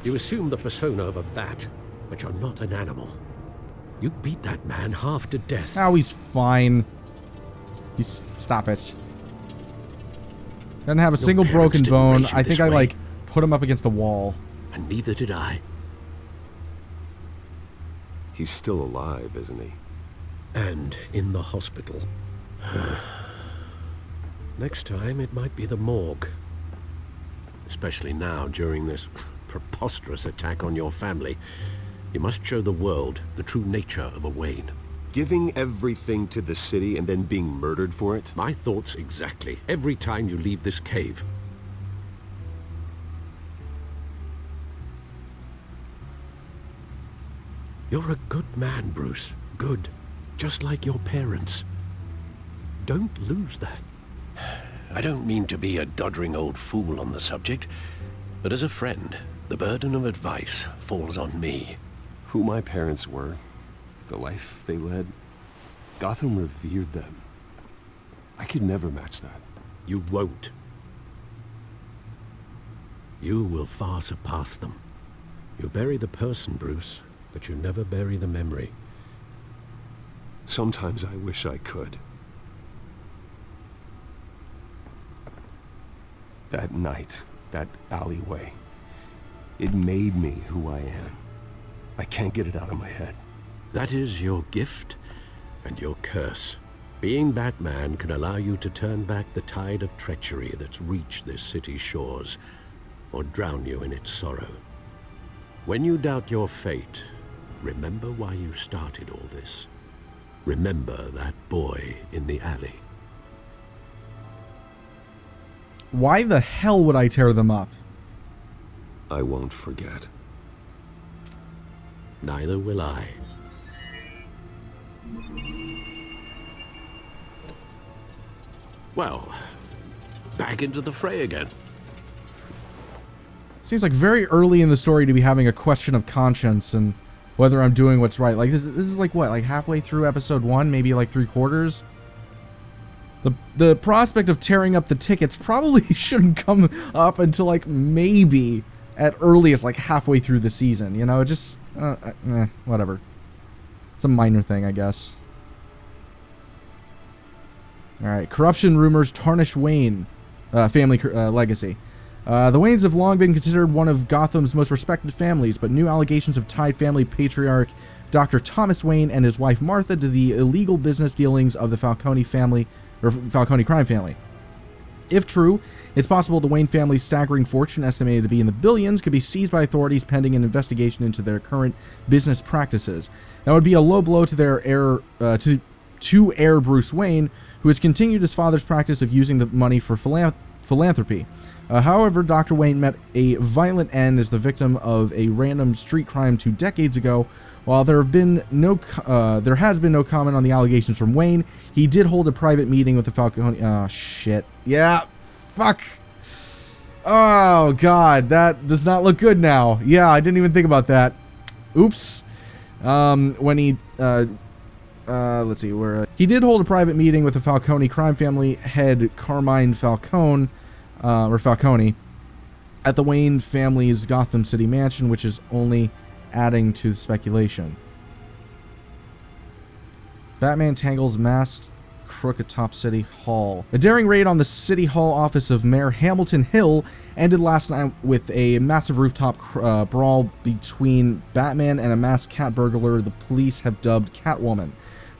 You assume the persona of a bat, but you're not an animal. You beat that man half to death. Oh, he's fine. Stop it. Doesn't have a single broken bone. I think I, like, put him up against a wall. And neither did I. He's still alive, isn't he? And in the hospital. Next time, it might be the morgue. Especially now, during this preposterous attack on your family. You must show the world the true nature of a Wayne. Giving everything to the city and then being murdered for it? My thoughts exactly. Every time you leave this cave. You're a good man, Bruce. Good. Just like your parents. Don't lose that. I don't mean to be a doddering old fool on the subject, but as a friend, the burden of advice falls on me. Who my parents were, the life they led, Gotham revered them. I could never match that. You won't. You will far surpass them. You bury the person, Bruce, but you never bury the memory. Sometimes I wish I could. That night, that alleyway, it made me who I am. I can't get it out of my head. That is your gift and your curse. Being Batman can allow you to turn back the tide of treachery that's reached this city's shores, or drown you in its sorrow. When you doubt your fate, remember why you started all this. Remember that boy in the alley. Why the hell would I tear them up? I won't forget. Neither will I. Well, back into the fray again. Seems like very early in the story to be having a question of conscience and whether I'm doing what's right. Like, this is like what? Like halfway through episode 1? Maybe like 3/4? The prospect of tearing up the tickets probably shouldn't come up until like maybe at earliest like halfway through the season. You know, it just... whatever. It's a minor thing, I guess. Alright, corruption rumors tarnish Wayne family legacy. The Waynes have long been considered one of Gotham's most respected families, but new allegations have tied family patriarch Dr. Thomas Wayne and his wife Martha to the illegal business dealings of the Falcone family, or Falcone crime family. If true, it's possible the Wayne family's staggering fortune, estimated to be in the billions, could be seized by authorities pending an investigation into their current business practices. That would be a low blow to their heir, to heir Bruce Wayne, who has continued his father's practice of using the money for philanthropy. However, Dr. Wayne met a violent end as the victim of a random street crime 2 decades ago. While there has been no comment on the allegations from Wayne, he did hold a private meeting with the Falcone. Oh shit! Yeah, fuck. Oh god, that does not look good now. Yeah, I didn't even think about that. Oops. When he let's see where he did hold a private meeting with the Falcone crime family head Carmine Falcone. Or Falcone, at the Wayne family's Gotham City mansion, which is only adding to the speculation. Batman tangles masked crook atop City Hall. A daring raid on the City Hall office of Mayor Hamilton Hill ended last night with a massive rooftop brawl between Batman and a masked cat burglar the police have dubbed Catwoman.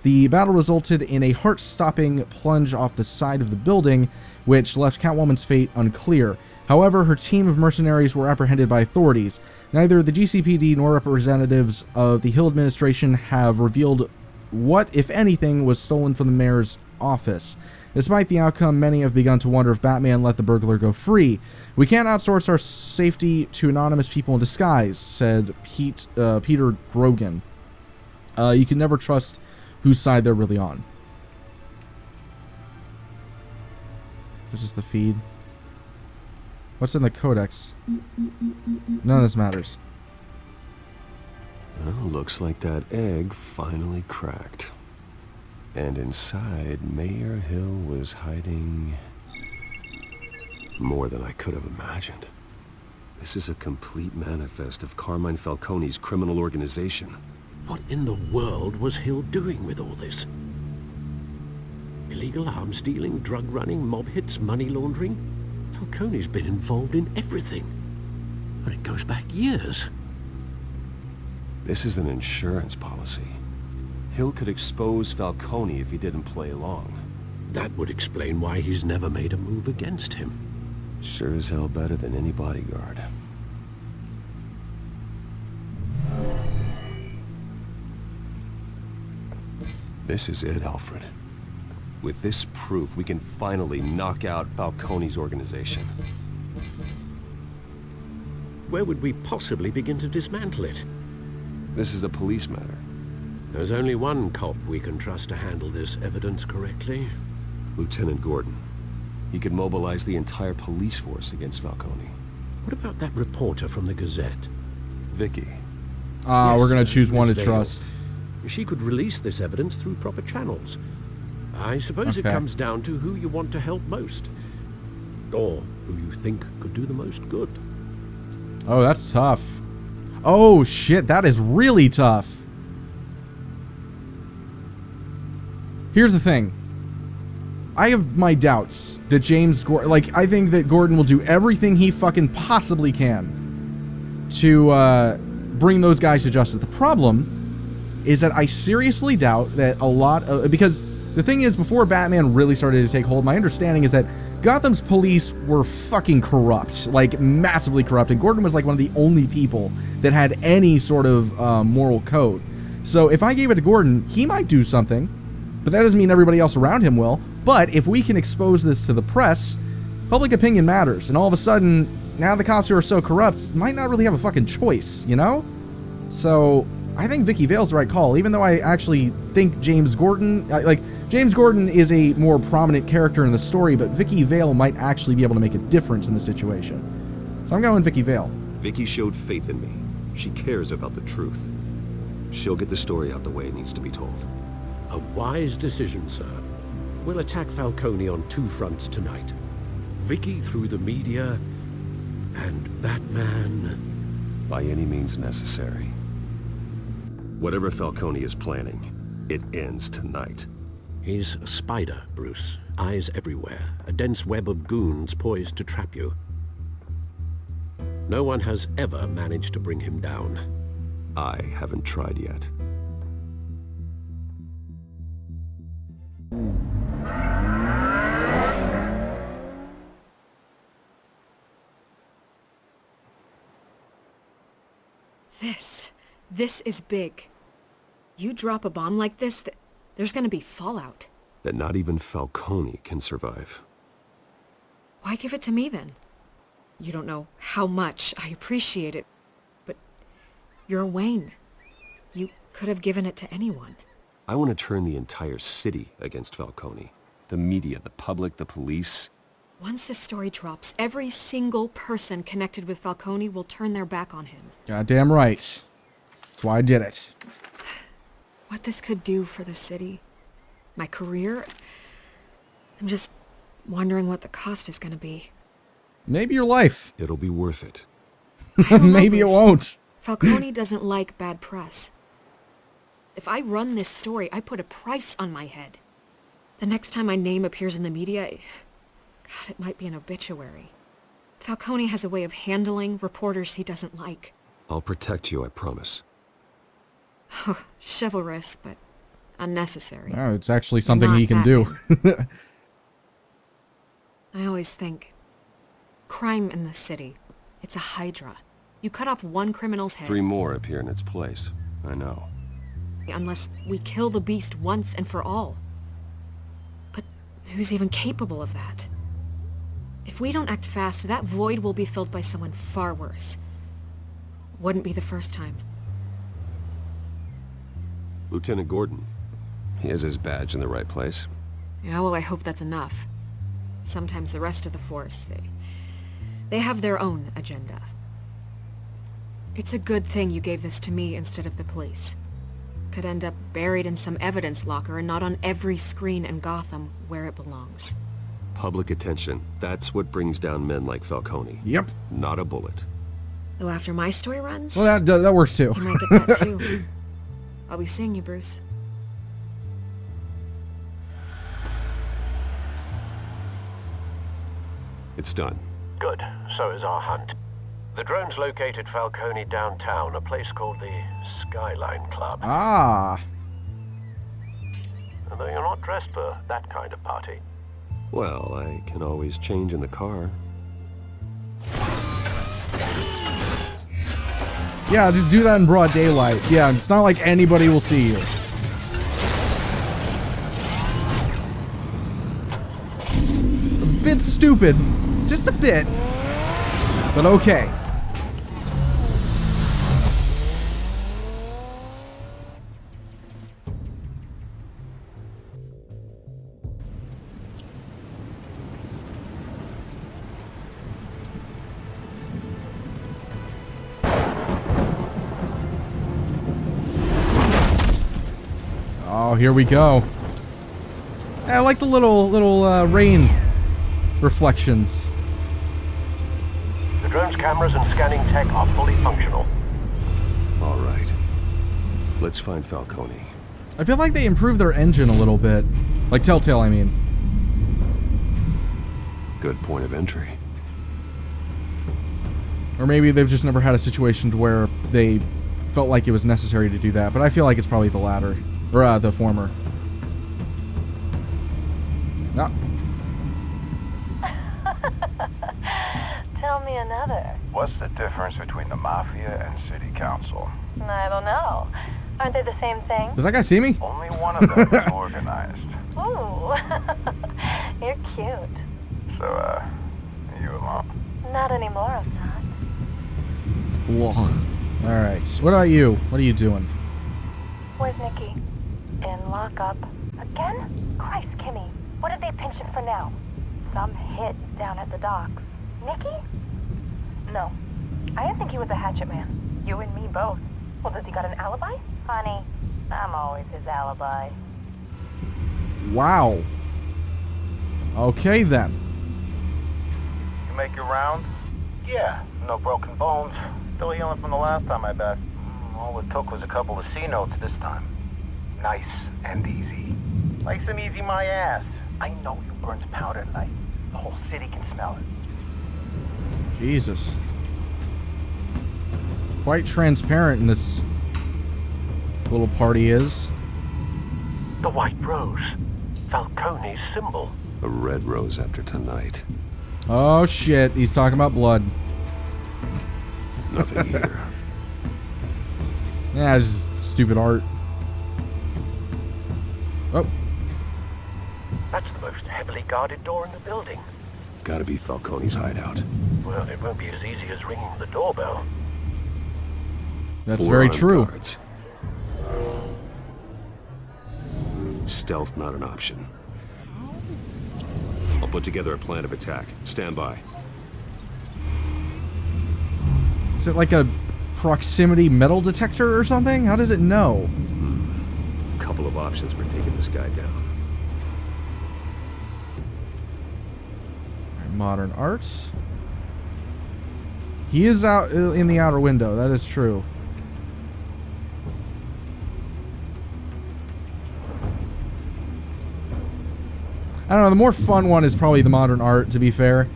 The battle resulted in a heart-stopping plunge off the side of the building, which left Catwoman's fate unclear. However, her team of mercenaries were apprehended by authorities. Neither the GCPD nor representatives of the Hill administration have revealed what, if anything, was stolen from the mayor's office. Despite the outcome, many have begun to wonder if Batman let the burglar go free. "We can't outsource our safety to anonymous people in disguise," said Peter Grogan. You can never trust whose side they're really on. This is the feed. What's in the codex? None of this matters. Well, looks like that egg finally cracked. And inside, Mayor Hill was hiding more than I could have imagined. This is a complete manifest of Carmine Falcone's criminal organization. What in the world was Hill doing with all this? Illegal arms dealing, drug running, mob hits, money laundering? Falcone's been involved in everything. And it goes back years. This is an insurance policy. Hill could expose Falcone if he didn't play along. That would explain why he's never made a move against him. Sure as hell better than any bodyguard. This is it, Alfred. With this proof, we can finally knock out Falcone's organization. Where would we possibly begin to dismantle it? This is a police matter. There's only one cop we can trust to handle this evidence correctly. Lieutenant Gordon. He could mobilize the entire police force against Falcone. What about that reporter from the Gazette? Vicky. We're gonna Yes, choose one to Miss Vale. trust. She could release this evidence through proper channels. I suppose it Okay. comes down to who you want to help most. Or who you think could do the most good. Oh, that's tough. Oh, shit, that is really tough. Here's the thing. I have my doubts that James Gordon... Like, I think that Gordon will do everything he fucking possibly can to bring those guys to justice. The problem is that I seriously doubt that a lot of... Because the thing is, before Batman really started to take hold, my understanding is that Gotham's police were fucking corrupt. Like, massively corrupt. And Gordon was like one of the only people that had any sort of moral code. So if I gave it to Gordon, he might do something. But that doesn't mean everybody else around him will. But if we can expose this to the press, public opinion matters. And all of a sudden, now the cops who are so corrupt might not really have a fucking choice, you know? So I think Vicky Vale's the right call, even though I actually think James Gordon... James Gordon is a more prominent character in the story, but Vicky Vale might actually be able to make a difference in the situation. So I'm going Vicky Vale. Vicky showed faith in me. She cares about the truth. She'll get the story out the way it needs to be told. A wise decision, sir. We'll attack Falcone on two fronts tonight. Vicky through the media, and Batman... By any means necessary. Whatever Falcone is planning, it ends tonight. He's a spider, Bruce. Eyes everywhere. A dense web of goons poised to trap you. No one has ever managed to bring him down. I haven't tried yet. This is big. You drop a bomb like this, there's gonna be fallout. That not even Falcone can survive. Why give it to me then? You don't know how much I appreciate it, but you're Wayne. You could have given it to anyone. I want to turn the entire city against Falcone. The media, the public, the police. Once this story drops, every single person connected with Falcone will turn their back on him. Goddamn right. That's why I did it. What this could do for the city, my career, I'm just wondering what the cost is gonna be. Maybe your life. It'll be worth it. I don't know, Maybe it Bruce. won't. Falcone doesn't like bad press. If I run this story, I put a price on my head. The next time my name appears in the media, God, it might be an obituary. Falcone has a way of handling reporters he doesn't like. I'll protect you, I promise. Chivalrous, but unnecessary. Oh, it's actually something Not he can do. I always think, crime in the city, it's a hydra. You cut off one criminal's head, 3 more appear in its place. I know. unless we kill the beast once and for all. But who's even capable of that? If we don't act fast, that void will be filled by someone far worse. Wouldn't be the first time. Lieutenant Gordon. He has his badge in the right place. Yeah, well, I hope that's enough. Sometimes the rest of the force, they have their own agenda. It's a good thing you gave this to me instead of the police. Could end up buried in some evidence locker and not on every screen in Gotham where it belongs. Public attention. That's what brings down men like Falcone. Yep. Not a bullet. Though after my story runs, Well, that works too. you might get that too. I'll be seeing you, Bruce. It's done. Good. So is our hunt. The drone's located Falcone downtown, a place called the Skyline Club. Ah. Although you're not dressed for that kind of party. Well, I can always change in the car. Yeah, just do that in broad daylight. Yeah, it's not like anybody will see you. A bit stupid. Just a bit. But okay. Oh, here we go. I like the little rain reflections. The drone's cameras and scanning tech are fully functional. All right. Let's find Falcone. I feel like they improved their engine a little bit. Like Telltale, I mean. Good point of entry. Or maybe they've just never had a situation to where they felt like it was necessary to do that. But I feel like it's probably the latter. Or the former. Ah. Tell me another. What's the difference between the Mafia and City Council? I don't know. Aren't they the same thing? Does that guy see me? Only one of them is organized. Ooh, you're cute. So, you alone? Not anymore, I'm not. Ugh. Alright. What about you? What are you doing? Where's Nikki? In lockup. Again? Christ, Kimmy. What did they pinch him for now? Some hit down at the docks. Nikki? No. I didn't think he was a hatchet man. You and me both. Well, does he got an alibi? Honey, I'm always his alibi. Wow. Okay then. You make your round? Yeah, no broken bones. Still healing from the last time, I bet. All it took was a couple of C notes this time. Nice and easy. Nice and easy my ass. I know you burned powder tonight. The whole city can smell it. Jesus. Quite transparent in this little party is. The White Rose. Falcone's symbol. A red rose after tonight. Oh shit, he's talking about blood. Nothing here. Yeah, it's just stupid art. Oh. That's the most heavily guarded door in the building. Gotta be Falcone's hideout. Well, it won't be as easy as ringing the doorbell. That's 4 very armed true. guards. Stealth not an option. I'll put together a plan of attack. Stand by. Is it like a proximity metal detector or something? How does it know? Couple of options for taking this guy down. Modern arts. He is out in the outer window. That is true. I don't know. The more fun one is probably the modern art, to be fair.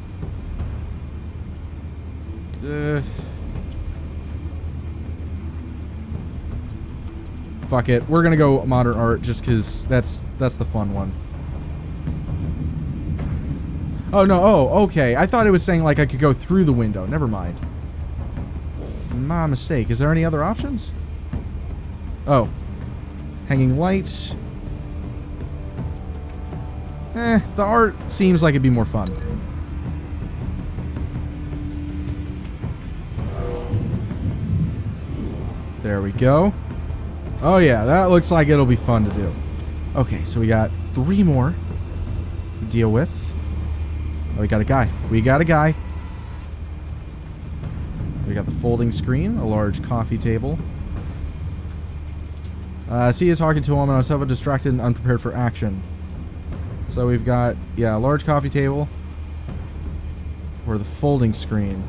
Fuck it. We're gonna go modern art just because that's the fun one. Oh, no. Oh, okay. I thought it was saying, like, I could go through the window. Never mind. My mistake. Is there any other options? Oh. Hanging lights. The art seems like it'd be more fun. There we go. Oh, yeah. That looks like it'll be fun to do. Okay, so we got 3 more to deal with. Oh, we got a guy. We got a guy. We got the folding screen, a large coffee table. I see you talking to him, and I was so distracted and unprepared for action. So we've got, yeah, a large coffee table. Or the folding screen.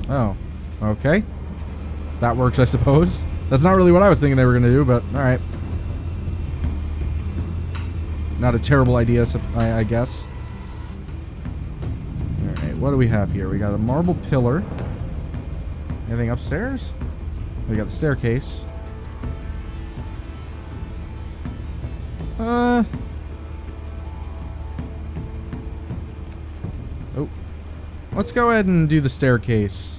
Oh. Okay. That works, I suppose. That's not really what I was thinking they were going to do, but alright. Not a terrible idea, I guess. Alright, what do we have here? We got a marble pillar. Anything upstairs? We got the staircase. Oh. Let's go ahead and do the staircase.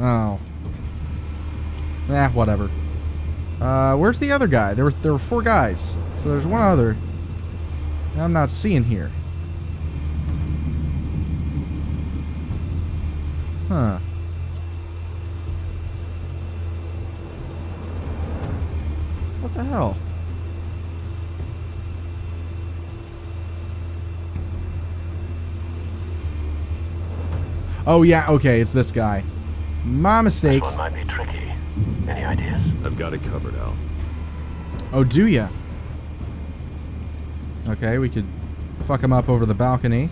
Oh. Whatever. Where's the other guy? There were 4 guys. So there's one other I'm not seeing here. Huh. What the hell? Oh yeah, okay, it's this guy. My mistake. This one might be tricky. Any ideas? I've got it covered, Al. Oh, do ya? Okay, we could fuck him up over the balcony.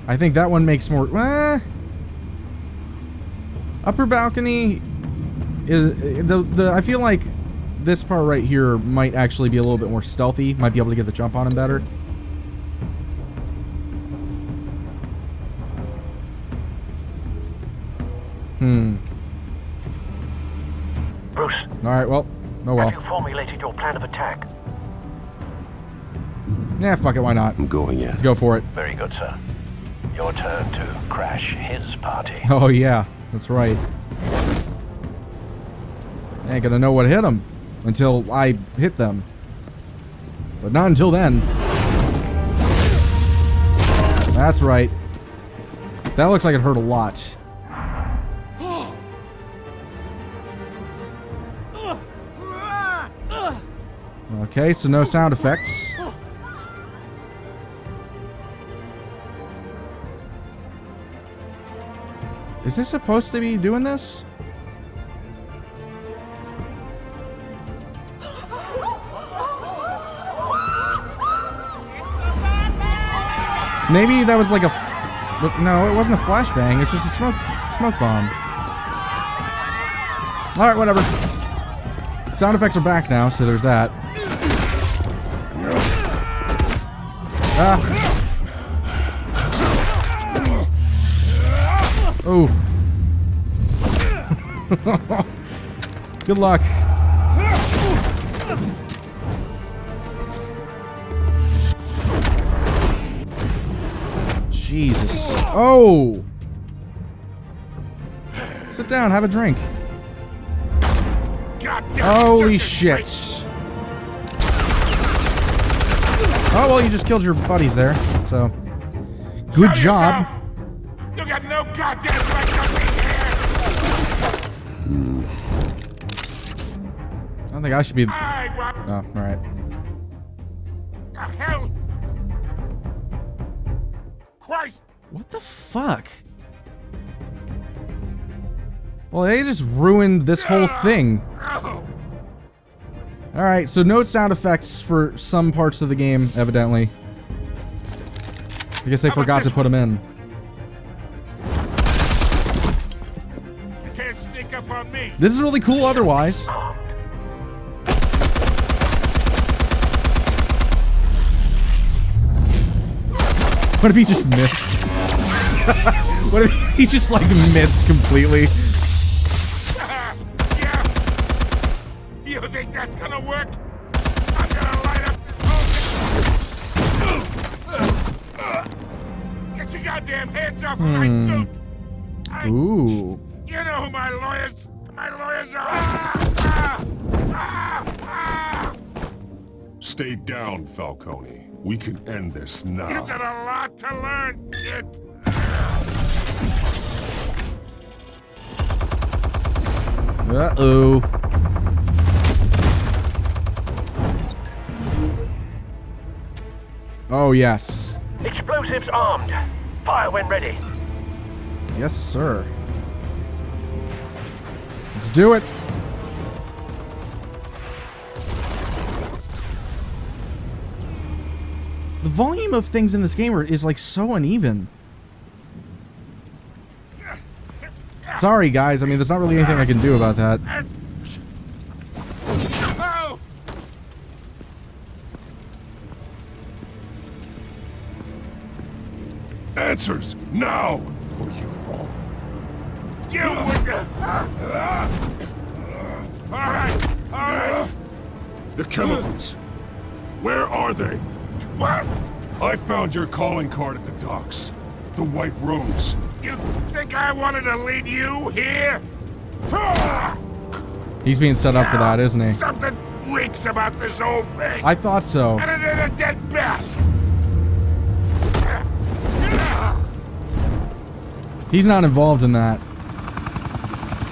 I think that one makes more... upper balcony... I feel like this part right here might actually be a little bit more stealthy. Might be able to get the jump on him better. Bruce. Alright, well. Oh well. Have you formulated your plan of attack? Yeah, fuck it, why not? I'm going in. Let's go for it. Very good, sir. Your turn to crash his party. Oh yeah, that's right. I ain't gonna know what hit them until I hit them. But not until then. That's right. That looks like it hurt a lot. Okay, so no sound effects. Is this supposed to be doing this? Maybe that was like a... no, it wasn't a flashbang. It's just a smoke bomb. Alright, whatever. Sound effects are back now, so there's that. Oh. Good luck. Jesus. Oh! Sit down, have a drink. Holy shit. Oh, well, you just killed your buddies there, so... Good job. You got no goddamn right to be here! I don't think I should be... Oh, alright. The hell? Christ! What the fuck? Well, they just ruined this whole thing. Alright, so no sound effects for some parts of the game, evidently. I guess they forgot to put them in. You can't sneak up on me. This is really cool otherwise. What if he just missed? What if he just, like, missed completely? Yeah. You think that's gonna work? I'm gonna light up this whole thing. Get your goddamn hands off of my suit. Ooh. You know who my lawyers are. Stay down, Falcone. We can end this now. You got a lot to learn, kid. Uh-oh. Oh, yes. Explosives armed. Fire when ready. Yes, sir. Let's do it. The volume of things in this game is like so uneven. Sorry, guys. I mean, there's not really anything I can do about that. Answers, now! Or you fall. You would... Alright. The chemicals. Where are they? What? I found your calling card at the docks. The White Rose. You think I wanted to lead you here? He's being set up for that, isn't he? Something reeks about this whole thing. I thought so. And it is a dead bat. He's not involved in that.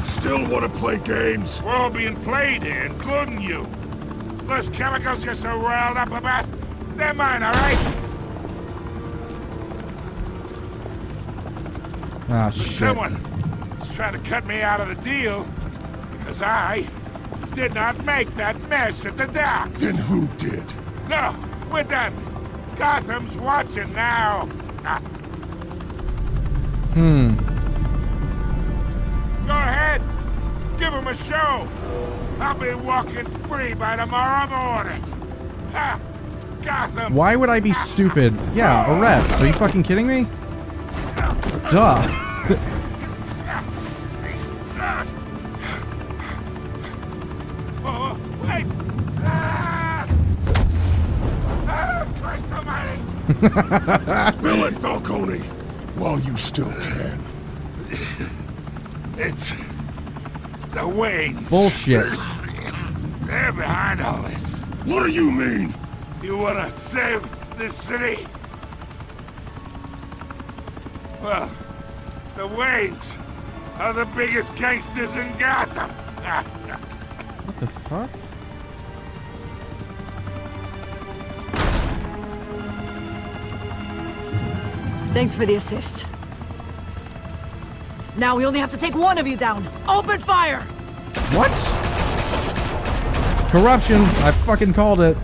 Still want to play games? We're all being played here, including you. Those chemicals you're so riled up about, they're mine, alright? Ah, shit. Someone is trying to cut me out of the deal because I did not make that mess at the docks. Then who did? No, we're done. Gotham's watching now. Go ahead. Give him a show. I'll be walking free by tomorrow morning. Ha! Gotham. Why would I be stupid? Yeah, arrest. Are you fucking kidding me? Duh. Oh, wait. Christ almighty. Spill it, Falcone! While you still can. It's the Waynes. Bullshit. They're behind all this. What do you mean? You wanna save this city? Well, the Waynes are the biggest gangsters in Gotham. What the fuck? Thanks for the assist. Now we only have to take one of you down. Open fire! What? Corruption. I fucking called it.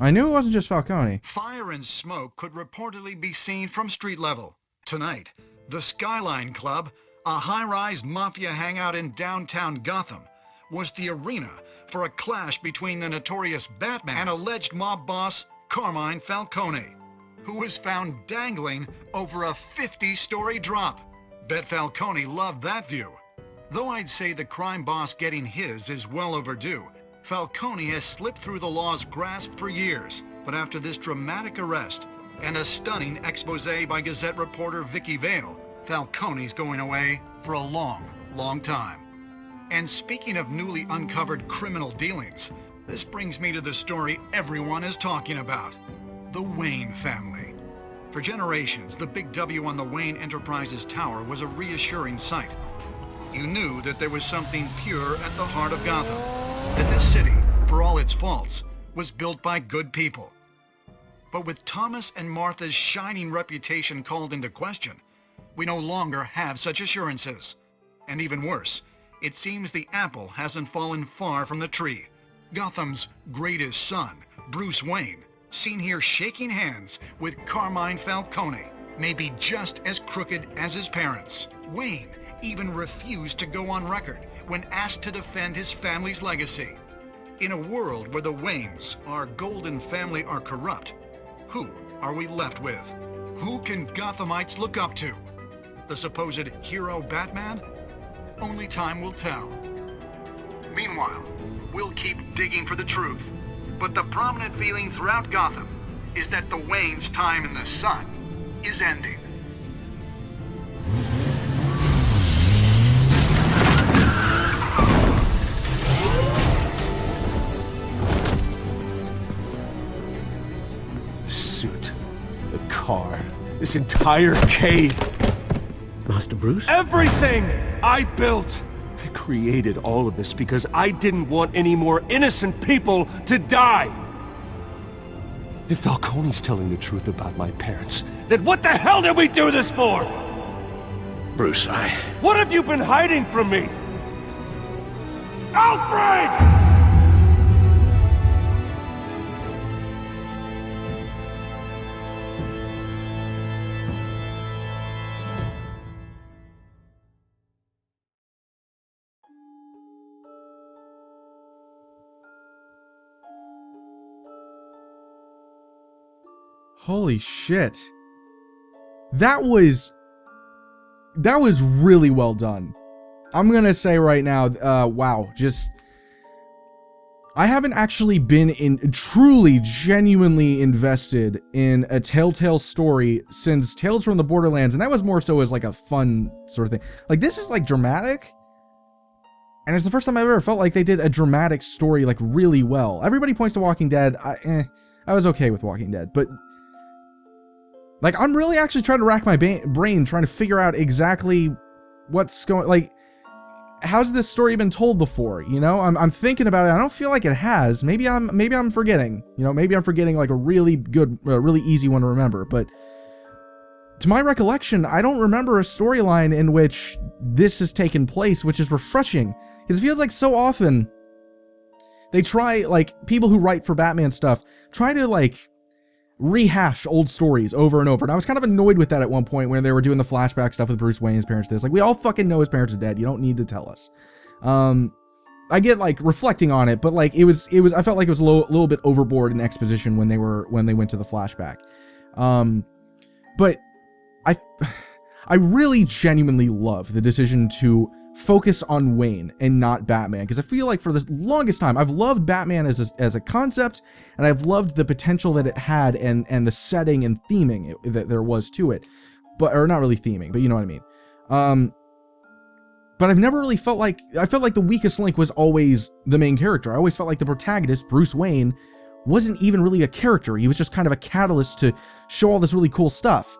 I knew it wasn't just Falcone. Fire and smoke could reportedly be seen from street level. Tonight, the Skyline Club, a high-rise mafia hangout in downtown Gotham, was the arena for a clash between the notorious Batman and alleged mob boss Carmine Falcone, who was found dangling over a 50-story drop. Bet Falcone loved that view. Though I'd say the crime boss getting his is well overdue, Falcone has slipped through the law's grasp for years. But after this dramatic arrest and a stunning expose by Gazette reporter Vicky Vale, Falcone's going away for a long, long time. And speaking of newly uncovered criminal dealings, this brings me to the story everyone is talking about. The Wayne family. For generations, the big W on the Wayne Enterprises Tower was a reassuring sight. You knew that there was something pure at the heart of Gotham. That this city, for all its faults, was built by good people. But with Thomas and Martha's shining reputation called into question, we no longer have such assurances. And even worse, it seems the apple hasn't fallen far from the tree. Gotham's greatest son, Bruce Wayne, seen here shaking hands with Carmine Falcone, may be just as crooked as his parents. Wayne even refused to go on record when asked to defend his family's legacy. In a world where the Waynes, our golden family, are corrupt, who are we left with? Who can Gothamites look up to? The supposed hero Batman? Only time will tell. Meanwhile, we'll keep digging for the truth. But the prominent feeling throughout Gotham is that the Waynes' time in the sun is ending. The suit, the car, this entire cave. Master Bruce? Everything I built! I created all of this because I didn't want any more innocent people to die! If Falcone's telling the truth about my parents, then what the hell did we do this for? Bruce, What have you been hiding from me? Alfred! Holy shit. That was really well done. I'm gonna say right now, wow, I haven't actually been truly, genuinely invested in a Telltale story since Tales from the Borderlands, and that was more so as like a fun sort of thing. Like, this is like dramatic, and it's the first time I've ever felt like they did a dramatic story like really well. Everybody points to Walking Dead. I was okay with Walking Dead, but like, I'm really actually trying to rack my brain trying to figure out exactly what's going, like, how's this story been told before? You know, I'm thinking about it. I don't feel like it has. Maybe I'm forgetting. You know, maybe I'm forgetting like a really good, really easy one to remember. But to my recollection, I don't remember a storyline in which this has taken place, which is refreshing, because it feels like so often they try, like, people who write for Batman stuff try to like rehash old stories over and over. And I was kind of annoyed with that at one point when they were doing the flashback stuff with Bruce Wayne's parents. It's like, we all fucking know his parents are dead. You don't need to tell us. I get like reflecting on it, but like it was I felt like it was a little bit overboard in exposition when they went to the flashback. But I really genuinely love the decision to focus on Wayne and not Batman, because I feel like for the longest time I've loved Batman as a concept, and I've loved the potential that it had and the setting and theming that there was to it, or not really theming, but you know what I mean. But I've never really felt like, I felt like the weakest link was always the main character. I always felt like the protagonist, Bruce Wayne, wasn't even really a character. He was just kind of a catalyst to show all this really cool stuff.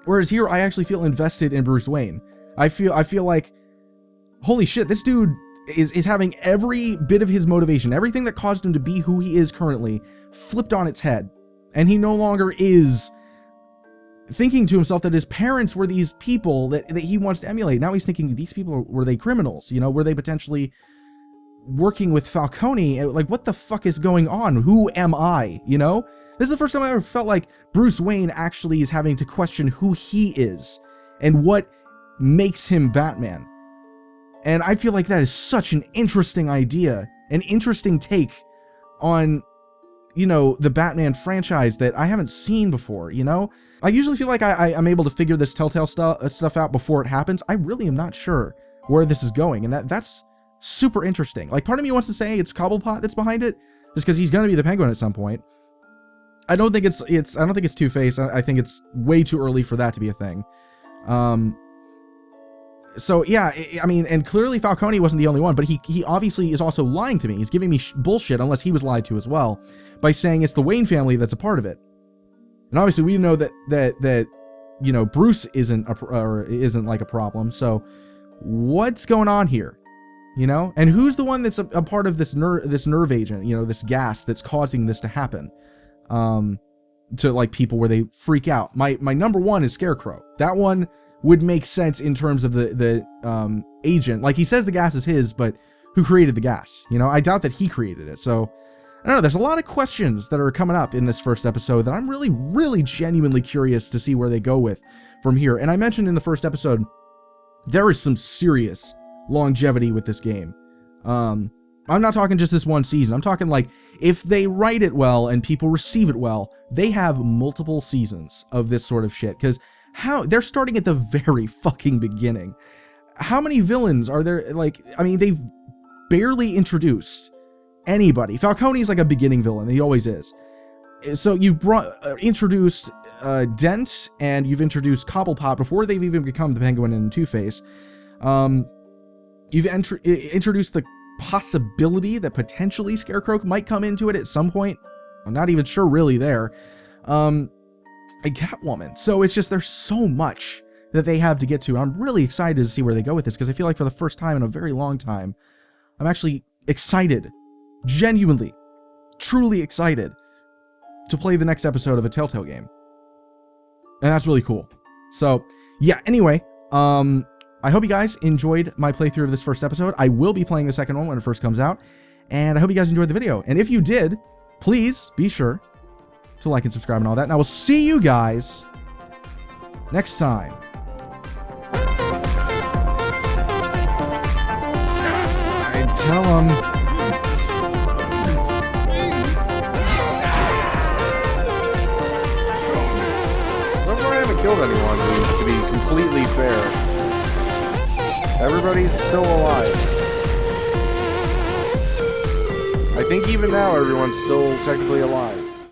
Whereas here, I actually feel invested in Bruce Wayne. I feel like, holy shit, this dude is having every bit of his motivation, everything that caused him to be who he is currently, flipped on its head. And he no longer is thinking to himself that his parents were these people that he wants to emulate. Now he's thinking, these people, were they criminals? You know, were they potentially working with Falcone? Like, what the fuck is going on? Who am I? You know? This is the first time I ever felt like Bruce Wayne actually is having to question who he is and what makes him Batman. And I feel like that is such an interesting idea, an interesting take on, you know, the Batman franchise that I haven't seen before, you know? I usually feel like I'm able to figure this Telltale stuff out before it happens. I really am not sure where this is going, and that's super interesting. Like, part of me wants to say it's Cobblepot that's behind it, just because he's going to be the Penguin at some point. I don't think it's Two-Face. I think it's way too early for that to be a thing. So yeah, I mean, and clearly Falcone wasn't the only one, but he obviously is also lying to me. He's giving me bullshit, unless he was lied to as well, by saying it's the Wayne family that's a part of it. And obviously we know that you know, Bruce isn't like a problem. So what's going on here? You know, and who's the one that's a part of this nerve agent? You know, this gas that's causing this to happen. To like people where they freak out. My number one is Scarecrow. That one would make sense in terms of the agent. Like, he says the gas is his, but who created the gas? You know, I doubt that he created it. So I don't know. There's a lot of questions that are coming up in this first episode that I'm really, really genuinely curious to see where they go with from here. And I mentioned in the first episode, there is some serious longevity with this game. I'm not talking just this one season. I'm talking like, if they write it well and people receive it well, they have multiple seasons of this sort of shit. Because they're starting at the very fucking beginning. How many villains are there? Like, I mean, they've barely introduced anybody. Falcone is like a beginning villain. He always is. So you introduced Dent, and you've introduced Cobblepot before they've even become the Penguin and Two-Face. You've introduced the possibility that potentially Scarecrow might come into it at some point. I'm not even sure really there. A Catwoman. So it's just, there's so much that they have to get to. I'm really excited to see where they go with this, because I feel like for the first time in a very long time, I'm actually excited, genuinely, truly excited to play the next episode of a Telltale game. And that's really cool. So yeah, anyway, I hope you guys enjoyed my playthrough of this first episode. I will be playing the second one when it first comes out. And I hope you guys enjoyed the video. And if you did, please be sure to like and subscribe and all that. And I will see you guys next time. I tell them. So far I haven't killed anyone, to be completely fair. Everybody's still alive. I think even now everyone's still technically alive.